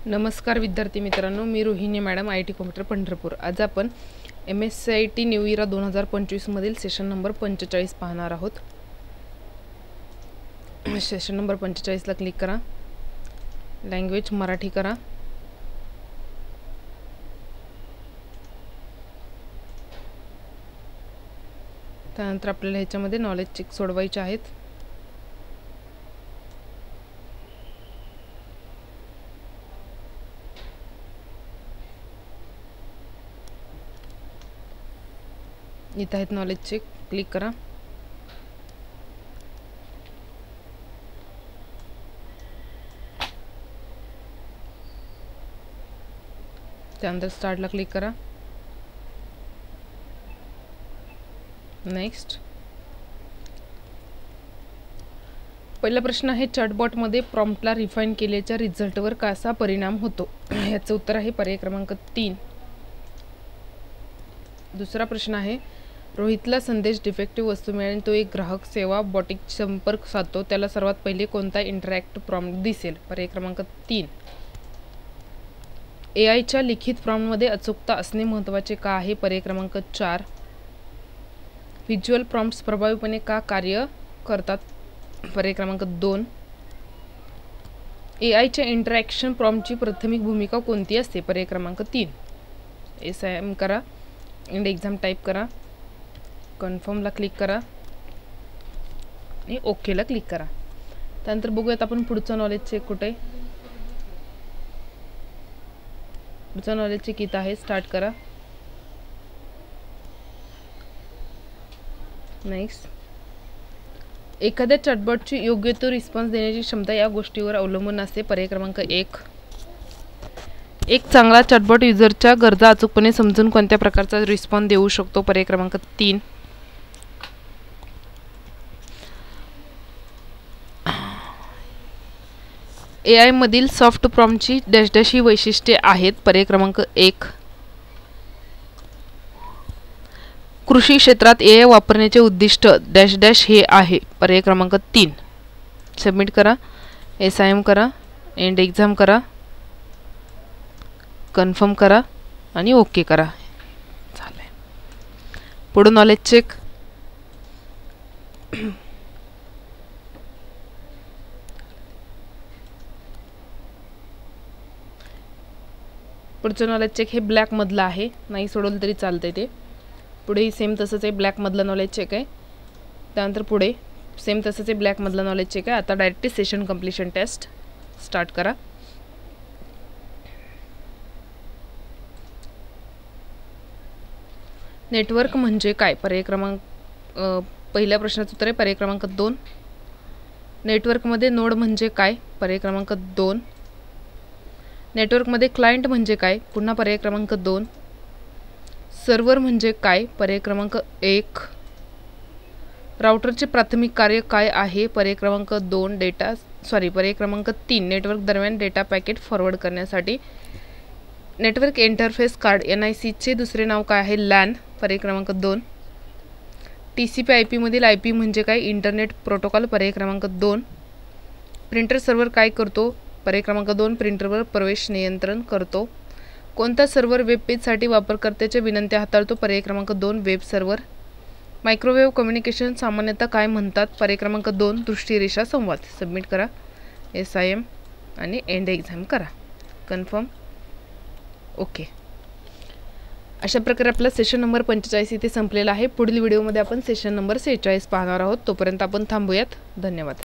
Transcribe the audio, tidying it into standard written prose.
नमस्कार विद्यार्थी मित्रांनो, मी Rohini madam, IT computer Pandharpur. आज आपण MSCIT न्यू इयर 2025 मधील सेशन नंबर 45 पाहणार आहोत। सेशन नंबर 45 ला क्लिक करा, लँग्वेज मराठी करा, त्यानंतर आपल्याला ह्याच्यामध्ये नॉलेज चेक सोडवायचे आहेत। इथे आहेत नॉलेज चेक, क्लिक करा। त्यानंतर स्टार्टला क्लिक करा, नेक्स्ट। पहिला प्रश्न आहे, चॅटबॉट मध्ये प्रॉम्प्टला रिफाईन केल्याच्या रिझल्टवर कसा परिणाम होतो? याचं उत्तर आहे पर्याय क्रमांक 3। दुसरा प्रश्न आहे, रोहितला संदेश डिफेक्टिव्ह वस्तू मिळाली, तो एक ग्राहक सेवा बॉटिक संपर्क साधतो, त्याला सर्वात पहिले कोणता इंटरॅक्ट प्रॉम्प्ट दिसेल? पर्याय क्रमांक 3। AI च्या लिखित प्रॉम्प्टमध्ये अचूकता असणे महत्त्वाचे का आहे? पर्याय क्रमांक 4। व्हिज्युअल प्रॉम्प्ट्स प्रभावीपणे का कार्य करतात? पर्याय क्रमांक 2। AI च्या इंटरॅक्शन प्रॉम्प्टची प्राथमिक भूमिका कोणती असते? पर्याय क्रमांक 3। SIM करा, एंड एक्झाम टाईप करा, कन्फर्मला क्लिक करा आणि ओकेला क्लिक करा। त्यानंतर बघूयात आपण पुढचं नॉलेज चेक कुठे आहे। पुढचं नॉलेज चेक इथं आहे, स्टार्ट करा, नेक्स्ट। एखाद्या चॅटबॉटची योग्य तो रिस्पॉन्स देण्याची क्षमता या गोष्टीवर अवलंबून असते। पर्याय क्रमांक 1। एक चांगला चॅटबॉट युजरच्या गरजा अचूकपणे समजून कोणत्या प्रकारचा रिस्पॉन्स देऊ शकतो? पर्याय क्रमांक 3। AI मधील सॉफ्ट प्रॉम्प्टची डॅश डॅश ही वैशिष्ट्ये आहेत। पर्याय क्रमांक 1। कृषी क्षेत्रात AI वापरण्याचे उद्दिष्ट डॅश डॅश हे आहे। पर्याय क्रमांक 3। सबमिट करा, SIM करा, एंड एक्झाम करा, कन्फर्म करा आणि ओके करा। झाले। पुढे नॉलेज चेक। पुढचं नॉलेज चेक हे ब्लॅक मधलं आहे, नाही सोडवलं तरी चालतंय ते। पुढे सेम तसंच आहे, ब्लॅक मधलं नॉलेज चेक आहे। त्यानंतर पुढे सेम तसंच आहे, ब्लॅक मधलं नॉलेज चेक आहे। आता direct session completion test start करा। नेटवर्क म्हणजे काय? पर्याय क्रमांक पहिल्या प्रश्नाचं उत्तर आहे पर्याय क्रमांक 2। नेटवर्कमध्ये नोड म्हणजे काय? पर्याय क्रमांक 2। नेटवर्कमध्ये क्लायंट म्हणजे काय? पुन्हा पर्याय क्रमांक 2। सर्व्हर म्हणजे काय? पर्याय क्रमांक 1। राउटरचे प्राथमिक कार्य काय आहे? पर्याय क्रमांक 2। पर्याय क्रमांक 3। नेटवर्क दरम्यान डेटा पॅकेट फॉरवर्ड करण्यासाठी नेटवर्क इंटरफेस कार्ड NIC चे दुसरे नाव काय आहे? LAN। पर्याय क्रमांक 2। TCP IP मधील IP म्हणजे काय? Internet protocol. पर्याय क्रमांक 2। प्रिंटर सर्व्हर काय करतो? पर्याय क्रमांक 2। प्रिंटरवर प्रवेश नियंत्रण करतो। कोणता सर्व्हर वेब पेजसाठी वापरकर्त्याच्या विनंत्या हाताळतो? पर्याय क्रमांक 2। Web server. मायक्रोवेव्ह कम्युनिकेशन सामान्यतः काय म्हणतात? पर्याय क्रमांक 2। दृष्टिरेषा संवाद। सबमिट करा, SIM आणि एंड एक्झाम करा, कन्फर्म, ओके। अशा प्रकारे आपला सेशन नंबर 45 इथे संपलेला आहे। पुढील व्हिडिओमध्ये आपण सेशन नंबर 46 पाहणार आहोत। तोपर्यंत आपण थांबूयात। धन्यवाद।